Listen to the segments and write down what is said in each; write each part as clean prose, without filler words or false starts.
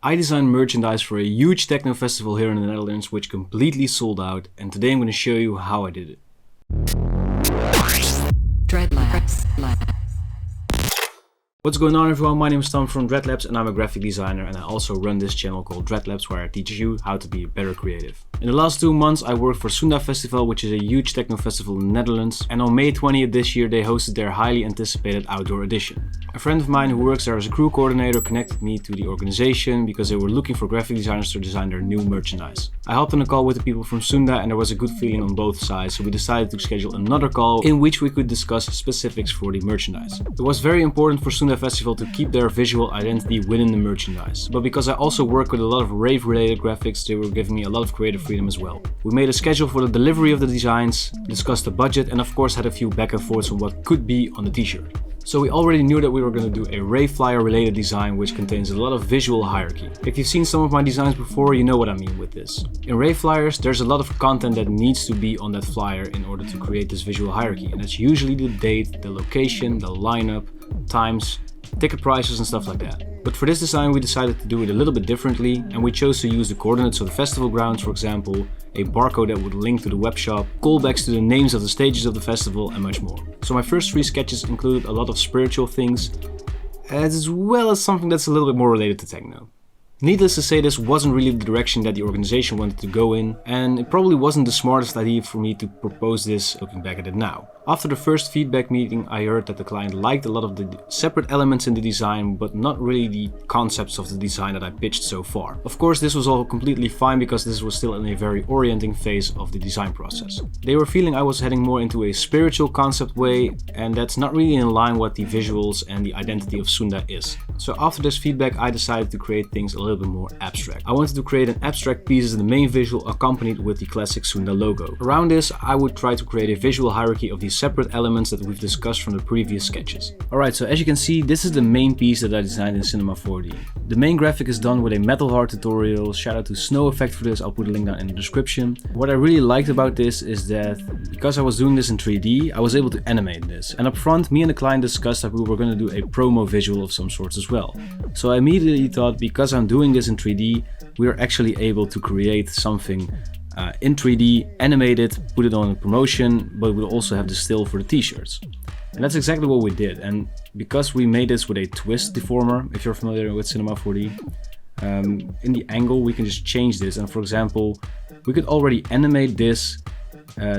I designed merchandise for a huge techno festival here in the Netherlands which completely sold out, and today I'm going to show you how I did it. Dreadlabs. What's going on everyone, my name is Tom from Dreadlabs and I'm a graphic designer, and I also run this channel called Dreadlabs where I teach you how to be a better creative. In the last 2 months I worked for Soenda Festival, which is a huge techno festival in the Netherlands, and on May 20th this year they hosted their highly anticipated outdoor edition. A friend of mine who works there as a crew coordinator connected me to the organization because they were looking for graphic designers to design their new merchandise. I hopped on a call with the people from Soenda and there was a good feeling on both sides, so we decided to schedule another call in which we could discuss specifics for the merchandise. It was very important for Soenda Festival to keep their visual identity within the merchandise, but because I also work with a lot of rave related graphics, they were giving me a lot of creative freedom as well. We made a schedule for the delivery of the designs, discussed the budget, and of course had a few back and forths on what could be on the t-shirt. So we already knew that we were going to do a rave flyer related design which contains a lot of visual hierarchy. If you've seen some of my designs before, you know what I mean with this. In rave flyers there's a lot of content that needs to be on that flyer in order to create this visual hierarchy, and that's usually the date, the location, the lineup, times, ticket prices and stuff like that. But for this design we decided to do it a little bit differently, and we chose to use the coordinates of the festival grounds, for example, a barcode that would link to the web shop, callbacks to the names of the stages of the festival, and much more. So my first 3 sketches included a lot of spiritual things, as well as something that's a little bit more related to techno. Needless to say, this wasn't really the direction that the organization wanted to go in, and it probably wasn't the smartest idea for me to propose this looking back at it now. After the first feedback meeting I heard that the client liked a lot of the separate elements in the design, but not really the concepts of the design that I pitched so far. Of course this was all completely fine because this was still in a very orienting phase of the design process. They were feeling I was heading more into a spiritual concept way, and that's not really in line with the visuals and the identity of Soenda is. So after this feedback I decided to create things a little bit more abstract. I wanted to create an abstract piece as the main visual accompanied with the classic Soenda logo. Around this I would try to create a visual hierarchy of these separate elements that we've discussed from the previous sketches. Alright, so as you can see, this is the main piece that I designed in Cinema 4D. The main graphic is done with a Metal Heart tutorial. Shout out to Snow Effect for this, I'll put a link down in the description. What I really liked about this is that because I was doing this in 3D, I was able to animate this. And up front, me and the client discussed that we were going to do a promo visual of some sorts as well. So I immediately thought, because I'm doing this in 3D, we are actually able to create something in 3D, animate it, put it on a promotion, but we'll also have the still for the t-shirts. And that's exactly what we did. And because we made this with a twist deformer, if you're familiar with Cinema 4D, in the angle we can just change this, and for example we could already animate this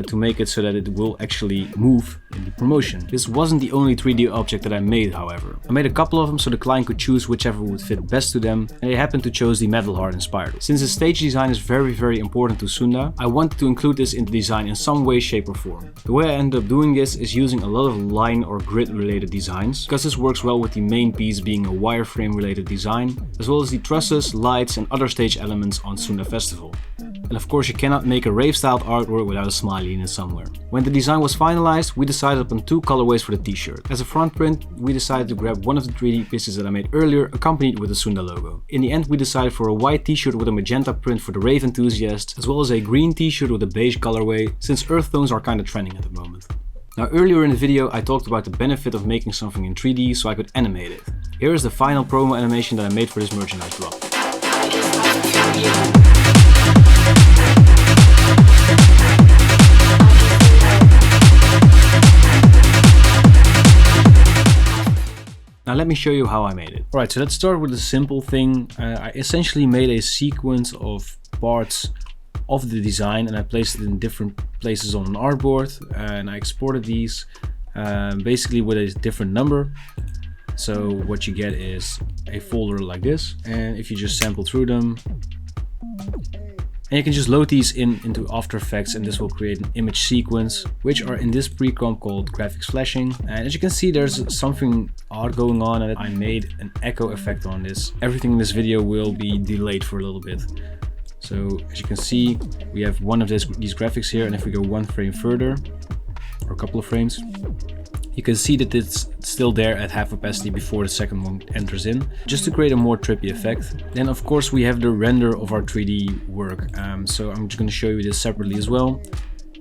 to make it so that it will actually move in the promotion. This wasn't the only 3D object that I made, however. I made a couple of them so the client could choose whichever would fit best to them, and they happened to choose the Metal Heart inspired. Since the stage design is very important to Soenda, I wanted to include this in the design in some way, shape or form. The way I ended up doing this is using a lot of line or grid related designs, because this works well with the main piece being a wireframe related design, as well as the trusses, lights and other stage elements on Soenda Festival. And of course you cannot make a rave styled artwork without a smiley in it somewhere. When the design was finalized, we decided upon 2 colorways for the t-shirt. As a front print, we decided to grab one of the 3D pieces that I made earlier, accompanied with the Soenda logo. In the end we decided for a white t-shirt with a magenta print for the rave enthusiasts, as well as a green t-shirt with a beige colorway, since earth tones are kind of trending at the moment. Now earlier in the video I talked about the benefit of making something in 3D so I could animate it. Here is the final promo animation that I made for this merchandise drop. Now let me show you how I made it. Alright, so let's start with a simple thing. I essentially made a sequence of parts of the design and I placed it in different places on an artboard, and I exported these basically with a different number. So what you get is a folder like this, and if you just sample through them, and you can just load these into After Effects, and this will create an image sequence, which are in this pre-comp called graphics flashing. And as you can see, there's something odd going on, and I made an echo effect on this. Everything in this video will be delayed for a little bit. So as you can see, we have one of these graphics here, and if we go 1 frame further, or a couple of frames, you can see that it's still there at half opacity before the second one enters in, just to create a more trippy effect. Then of course we have the render of our 3D work, so I'm just going to show you this separately as well.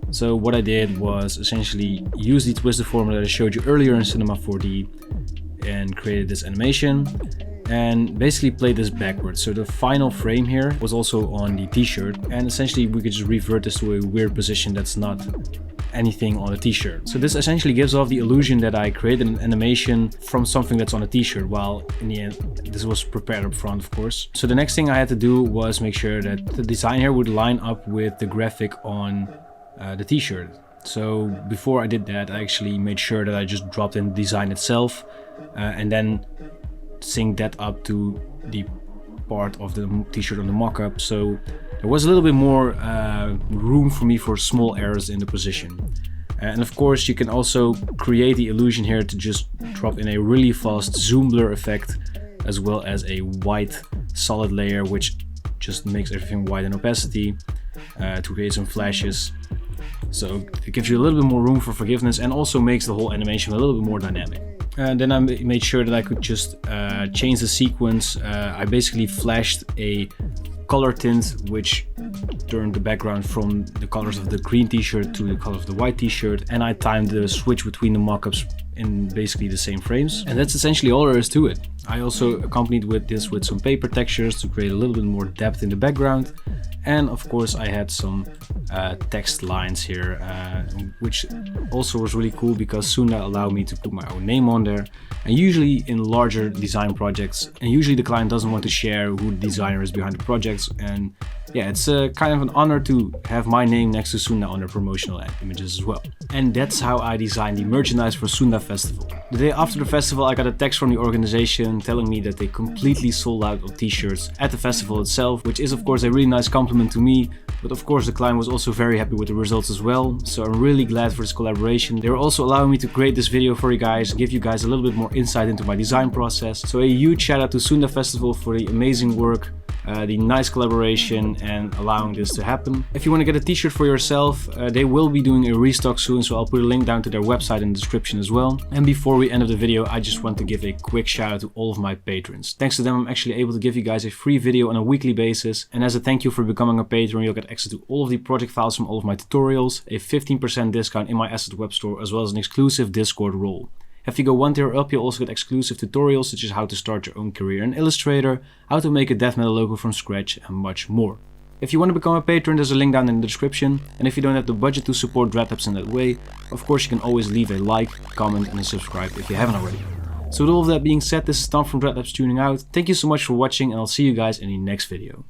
So what I did was essentially use the twist deformer that I showed you earlier in Cinema 4D and created this animation. and basically played this backwards. So the final frame here was also on the t-shirt, and essentially we could just revert this to a weird position that's not anything on a t-shirt. So this essentially gives off the illusion that I created an animation from something that's on a t-shirt, while in the end this was prepared up front, of course. So the next thing I had to do was make sure that the design here would line up with the graphic on the t-shirt. So before I did that, I actually made sure that I just dropped in the design itself and then synced that up to the part of the t-shirt on the mockup. So there was a little bit more room for me for small errors in the position. And of course you can also create the illusion here to just drop in a really fast zoom blur effect, as well as a white solid layer which just makes everything white in opacity to create some flashes. So it gives you a little bit more room for forgiveness and also makes the whole animation a little bit more dynamic. And then I made sure that I could just change the sequence. I basically flashed a color tint which turned the background from the colors of the green t-shirt to the color of the white t-shirt, and I timed the switch between the mockups in basically the same frames. And that's essentially all there is to it. I also accompanied with this with some paper textures to create a little bit more depth in the background. And of course I had some text lines here, which also was really cool because Soenda allowed me to put my own name on there. And usually in larger design projects, and usually the client doesn't want to share who the designer is behind the projects, and yeah, it's kind of an honor to have my name next to Soenda on their promotional images as well. And that's how I designed the merchandise for Soenda Festival. The day after the festival I got a text from the organization telling me that they completely sold out of t-shirts at the festival itself, which is of course a really nice compliment to me, but of course the client was also very happy with the results as well, so I'm really glad for this collaboration. They were also allowing me to create this video for you guys, give you guys a little bit more insight into my design process. So a huge shout out to Soenda Festival for the amazing work, the nice collaboration and allowing this to happen. If you want to get a t-shirt for yourself, they will be doing a restock soon, so I'll put a link down to their website in the description as well. And before we end the video, I just want to give a quick shout out to all of my patrons. Thanks to them I'm actually able to give you guys a free video on a weekly basis, and as a thank you for becoming a patron, you'll get access to all of the project files from all of my tutorials, a 15% discount in my asset web store, as well as an exclusive Discord role. If you go one tier up, you'll also get exclusive tutorials such as how to start your own career in Illustrator, how to make a death metal logo from scratch, and much more. If you want to become a patron, there's a link down in the description, and if you don't have the budget to support Dreadlabs in that way, of course you can always leave a like, comment and a subscribe if you haven't already. So with all of that being said, this is Tom from Dreadlabs tuning out. Thank you so much for watching, and I'll see you guys in the next video.